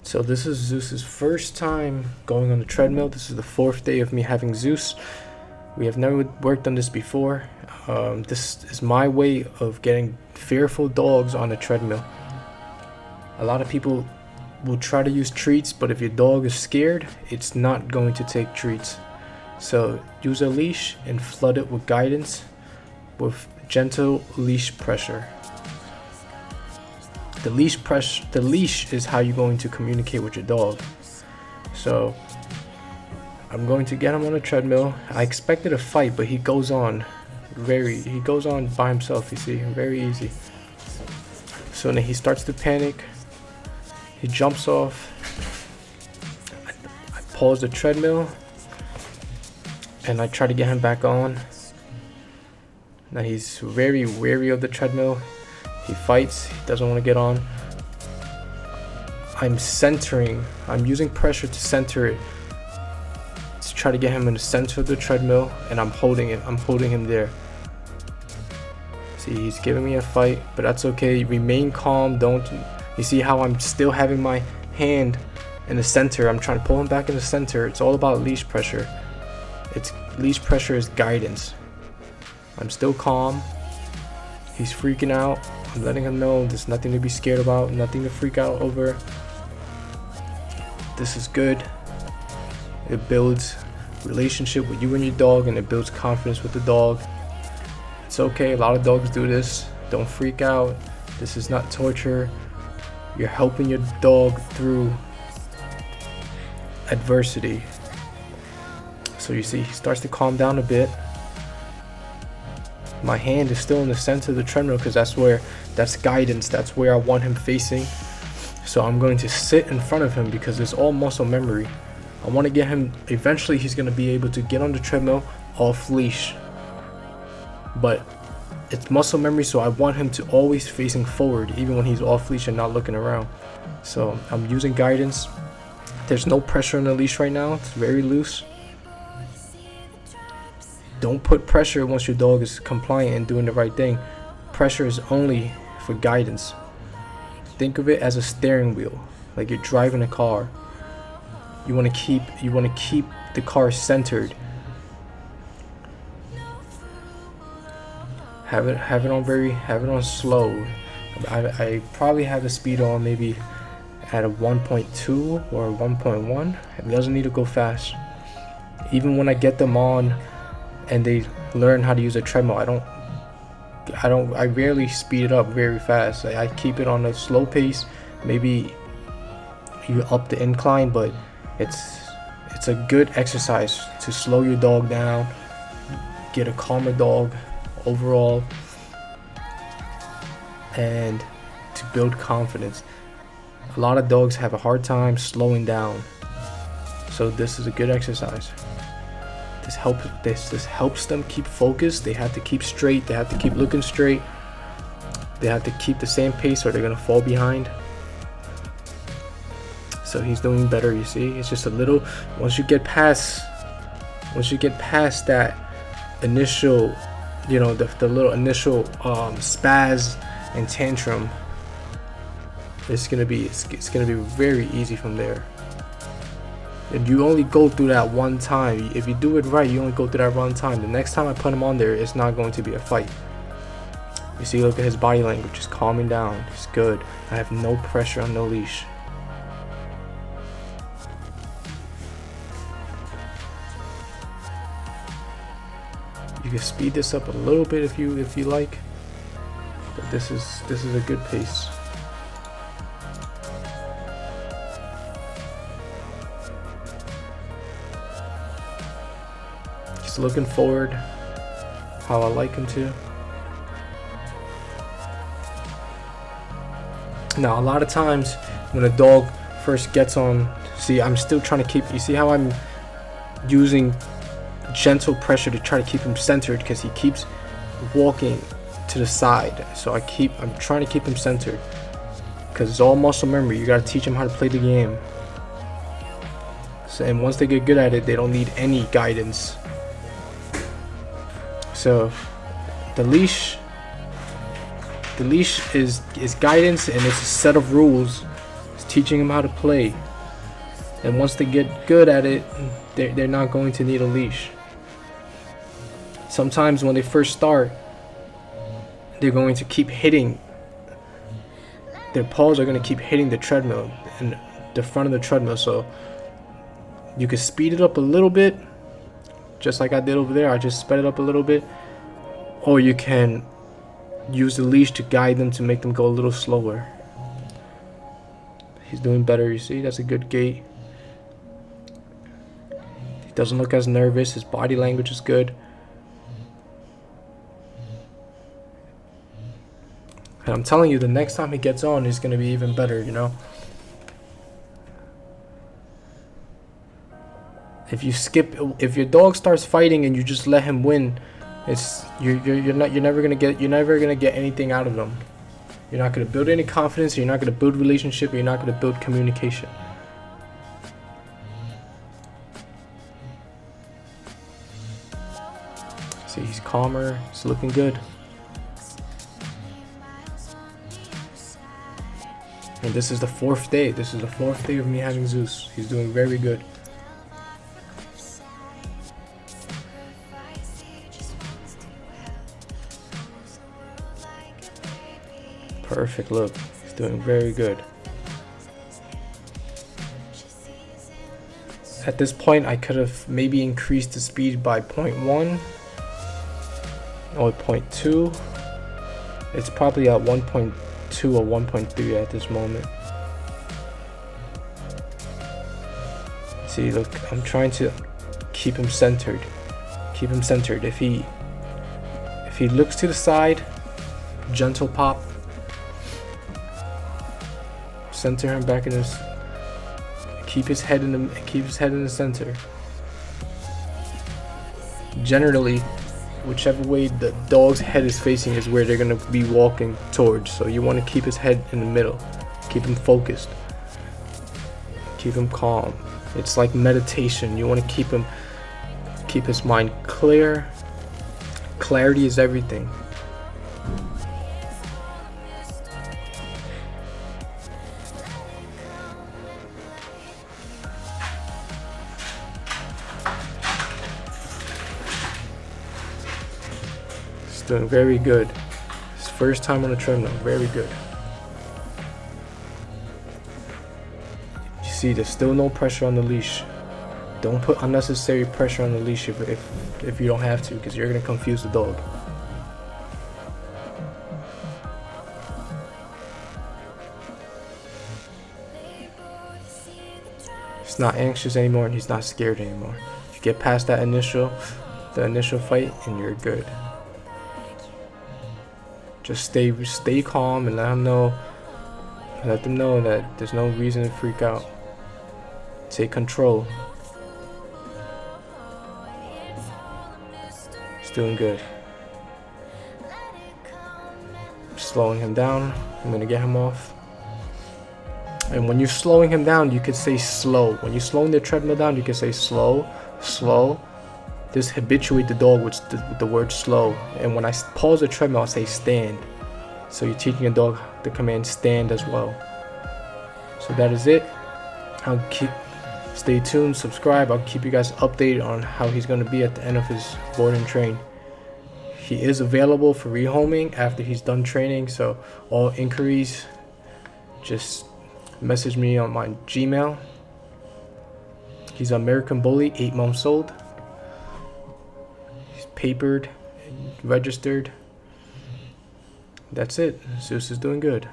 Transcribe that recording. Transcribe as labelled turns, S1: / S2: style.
S1: So this is Zeus's first time going on the treadmill. This is the 4th day of me having Zeus. We have never worked on this before. This is my way of getting fearful dogs on a treadmill. A lot of people will try to use treats, but if your dog is scared, it's not going to take treats. So use a leash and flood it with guidance with gentle leash pressure. The leash is how you're going to communicate with your dog. So I'm going to get him on a treadmill. I expected a fight, but he goes on by himself, you see, very easy. So then he starts to panic. He jumps off. I pause the treadmill and I try to get him back on. Now he's very wary of the treadmill. He fights, he doesn't want to get on. I'm using pressure to center it, to try to get him in the center of the treadmill, and I'm holding him there. See, he's giving me a fight, but that's okay. Remain calm. You see how I'm still having my hand in the center? I'm trying to pull him back in the center. It's all about leash pressure. Leash pressure is guidance. I'm still calm. He's freaking out. I'm letting him know there's nothing to be scared about, nothing to freak out over. This is good. It builds relationship with you and your dog, and it builds confidence with the dog. It's okay. A lot of dogs do this. Don't freak out. This is not torture. You're helping your dog through adversity. So you see, he starts to calm down a bit. My hand is still in the center of the treadmill because that's guidance. That's where I want him facing. So I'm going to sit in front of him because it's all muscle memory. I want to get him, eventually he's going to be able to get on the treadmill off leash. But it's muscle memory, so I want him to always facing forward, even when he's off leash and not looking around. So I'm using guidance. There's no pressure on the leash right now. It's very loose. Don't put pressure once your dog is compliant and doing the right thing. Pressure is only for guidance. Think of it as a steering wheel, like you're driving a car. You want to keep the car centered. Have it on slow. I probably have the speed on maybe at a 1.2 or a 1.1. It doesn't need to go fast. Even when I get them on and they learn how to use a treadmill, I rarely speed it up very fast. I keep it on a slow pace. Maybe you up the incline, but it's a good exercise to slow your dog down, get a calmer dog overall, and to build confidence. A lot of dogs have a hard time slowing down, so this is a good exercise. This helps them keep focused. They have to keep straight. They have to keep looking straight. They have to keep the same pace or they're gonna fall behind. So he's doing better, you see. It's just a little, once you get past that initial, the little initial spaz and tantrum, it's gonna be very easy from there. And you only go through that one time. If you do it right, you only go through that one time. The next time I put him on there, it's not going to be a fight. You see, look at his body language, just calming down. It's good. I have no pressure on the leash. You can speed this up a little bit if you like, but this is a good pace. Just looking forward, how I like him to. Now, a lot of times when a dog first gets on, see, I'm still trying to keep. You see how I'm using gentle pressure to try to keep him centered because he keeps walking to the side. So I'm trying to keep him centered because it's all muscle memory. You got to teach him how to play the game. So, and once they get good at it, they don't need any guidance. So the leash is guidance, and it's a set of rules. It's teaching them how to play. And once they get good at it, they're not going to need a leash. Sometimes when they first start, they're going to keep hitting. Their paws are going to keep hitting the treadmill and the front of the treadmill. So you can speed it up a little bit, just like I did over there. I just sped it up a little bit. Or you can use the leash to guide them to make them go a little slower. He's doing better, you see? That's a good gait. He doesn't look as nervous. His body language is good. And I'm telling you, the next time he gets on, he's going to be even better, you know? If your dog starts fighting and you just let him win, you're never gonna get anything out of them. You're not gonna build any confidence. You're not gonna build relationship. You're not gonna build communication. See, he's calmer. He's looking good. And this is the 4th day. This is the 4th day of me having Zeus. He's doing very good. Perfect, look. He's doing very good. At this point, I could have maybe increased the speed by 0.1 or 0.2. It's probably at 1.2 or 1.3 at this moment. See, look, I'm trying to keep him centered. Keep him centered. If he looks to the side, gentle pop. Center him back in his. Keep his head in the center. Generally, whichever way the dog's head is facing is where they're gonna be walking towards. So you want to keep his head in the middle. Keep him focused. Keep him calm. It's like meditation. You want to keep his mind clear. Clarity is everything. Doing very good. His first time on the treadmill, very good. You see, there's still no pressure on the leash. Don't put unnecessary pressure on the leash if you don't have to, because you're gonna confuse the dog. He's not anxious anymore and he's not scared anymore. You get past that initial fight and you're good. Just stay calm and let them know that there's no reason to freak out. Take control. He's doing good. Slowing him down. I'm gonna get him off. And when you're slowing him down, you could say slow. When you're slowing the treadmill down, you can say slow, slow. Just habituate the dog with the word slow. And when I pause the treadmill, I'll say stand. So you're teaching a dog the command stand as well. So that is it. Stay tuned, subscribe. I'll keep you guys updated on how he's going to be at the end of his board and train. He is available for rehoming after he's done training. So all inquiries, just message me on my Gmail. He's an American Bully, 8 months old. Papered, registered. That's it. Zeus is doing good.